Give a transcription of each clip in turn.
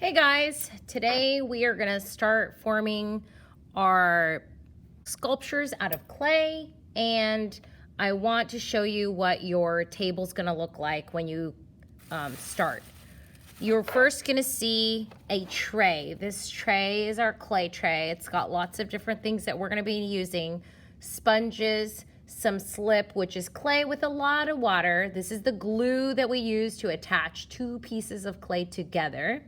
Hey guys, today we are gonna start forming our sculptures out of clay, and I want to show you what your table's gonna look like when you start. You're first gonna see a tray. This tray is our clay tray. It's got lots of different things that we're gonna be using. Sponges, some slip, which is clay with a lot of water. This is the glue that we use to attach two pieces of clay together.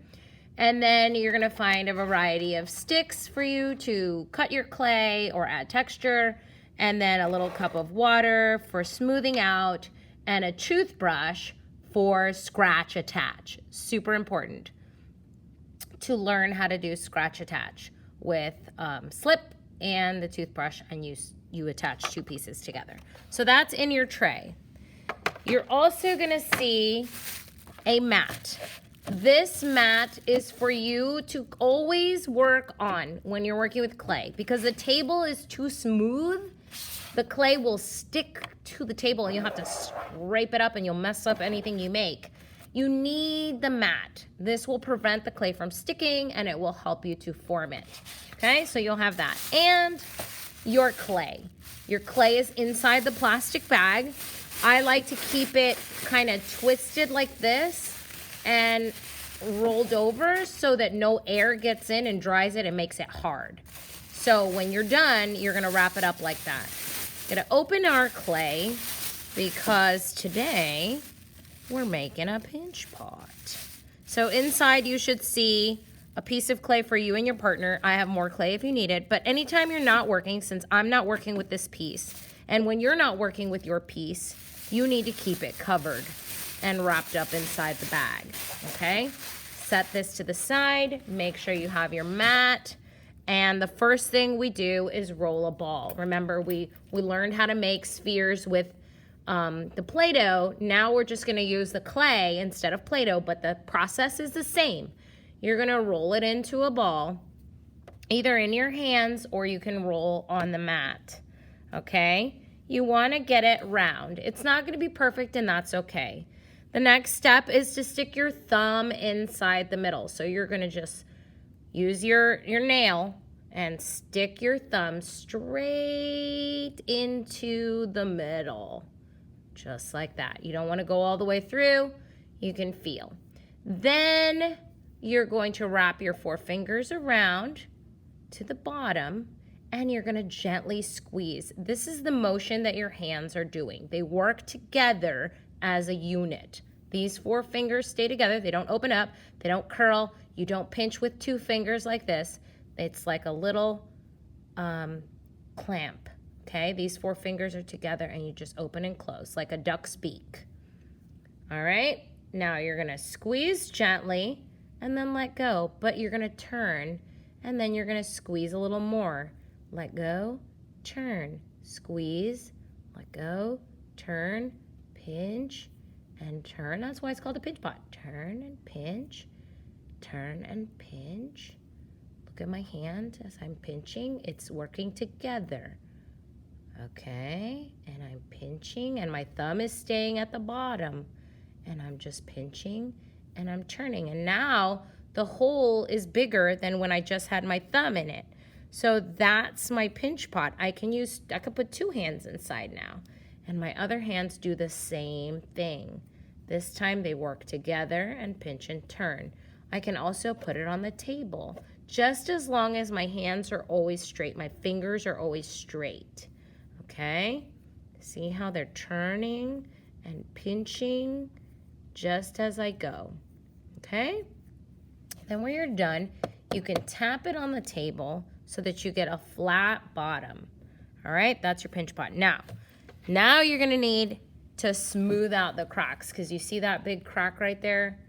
And then you're gonna find a variety of sticks for you to cut your clay or add texture, and then a little cup of water for smoothing out, and a toothbrush for scratch attach. Super important to learn how to do scratch attach with slip and the toothbrush, and you attach two pieces together. So that's in your tray. You're also gonna see a mat. This mat is for you to always work on when you're working with clay, because the table is too smooth. The clay will stick to the table and you'll have to scrape it up and you'll mess up anything you make. You need the mat. This will prevent the clay from sticking and it will help you to form it. Okay, so you'll have that. And your clay. Your clay is inside the plastic bag. I like to keep it kind of twisted like this and rolled over so that no air gets in and dries it and makes it hard. So when you're done, you're gonna wrap it up like that. Gonna open our clay because today we're making a pinch pot. So inside you should see a piece of clay for you and your partner. I have more clay if you need it, but anytime you're not working, since I'm not working with this piece, and when you're not working with your piece, you need to keep it covered and wrapped up inside the bag, okay? Set this to the side, make sure you have your mat, and the first thing we do is roll a ball. Remember, we learned how to make spheres with the Play-Doh. Now we're just gonna use the clay instead of Play-Doh, but the process is the same. You're gonna roll it into a ball, either in your hands or you can roll on the mat, okay? You wanna get it round. It's not gonna be perfect, and that's okay. The next step is to stick your thumb inside the middle. So you're gonna just use your nail and stick your thumb straight into the middle, just like that. You don't wanna go all the way through, you can feel. Then you're going to wrap your four fingers around to the bottom and you're gonna gently squeeze. This is the motion that your hands are doing. They work together as a unit. These four fingers stay together. They don't open up. They don't curl. You don't pinch with two fingers like this. It's like a little clamp, okay? These four fingers are together and you just open and close like a duck's beak. All right? Now you're gonna squeeze gently and then let go, but you're gonna turn and then you're gonna squeeze a little more. Let go, turn, squeeze, let go, turn, pinch, and turn. That's why it's called a pinch pot. Turn and pinch, turn and pinch. Look at my hand as I'm pinching. It's working together. Okay, and I'm pinching and my thumb is staying at the bottom. And I'm just pinching and I'm turning. And now the hole is bigger than when I just had my thumb in it. So that's my pinch pot. I could put two hands inside now. And my other hands do the same thing. This time they work together and pinch and turn. I can also put it on the table, just as long as my hands are always straight. My fingers are always straight, okay? See how they're turning and pinching just as I go, okay? Then when you're done, you can tap it on the table so that you get a flat bottom. All right, that's your pinch pot. Now you're gonna need to smooth out the cracks, because you see that big crack right there?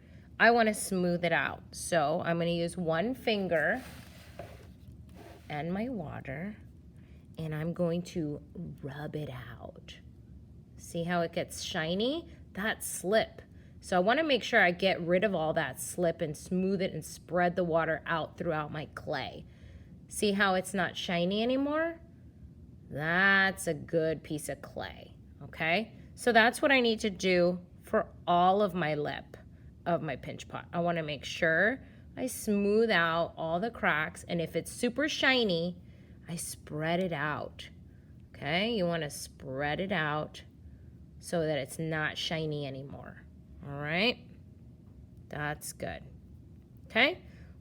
I wanna smooth it out. So I'm gonna use one finger and my water, and I'm going to rub it out. See how it gets shiny? That's slip. So I wanna make sure I get rid of all that slip and smooth it and spread the water out throughout my clay. See how it's not shiny anymore? That's a good piece of clay, okay? So that's what I need to do for all of my lip of my pinch pot. I wanna make sure I smooth out all the cracks, and if it's super shiny, I spread it out. Okay, you want to spread it out so that it's not shiny anymore. All right, that's good. Okay,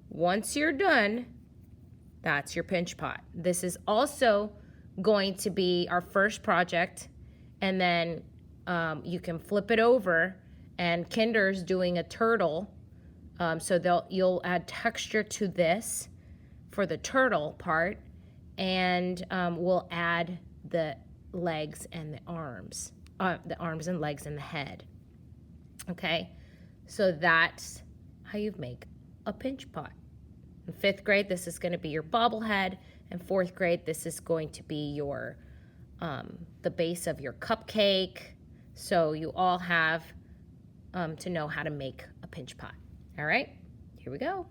once you're done, that's your pinch pot. This is also going to be our first project, and then you can flip it over, and Kinder's doing a turtle, so you'll add texture to this for the turtle part, and we'll add the legs and the arms and legs and the head. Okay, so that's how you make a pinch pot. In 5th grade, this is going to be your bobblehead. In 4th grade, this is going to be your the base of your cupcake. So you all have to know how to make a pinch pot. All right, here we go.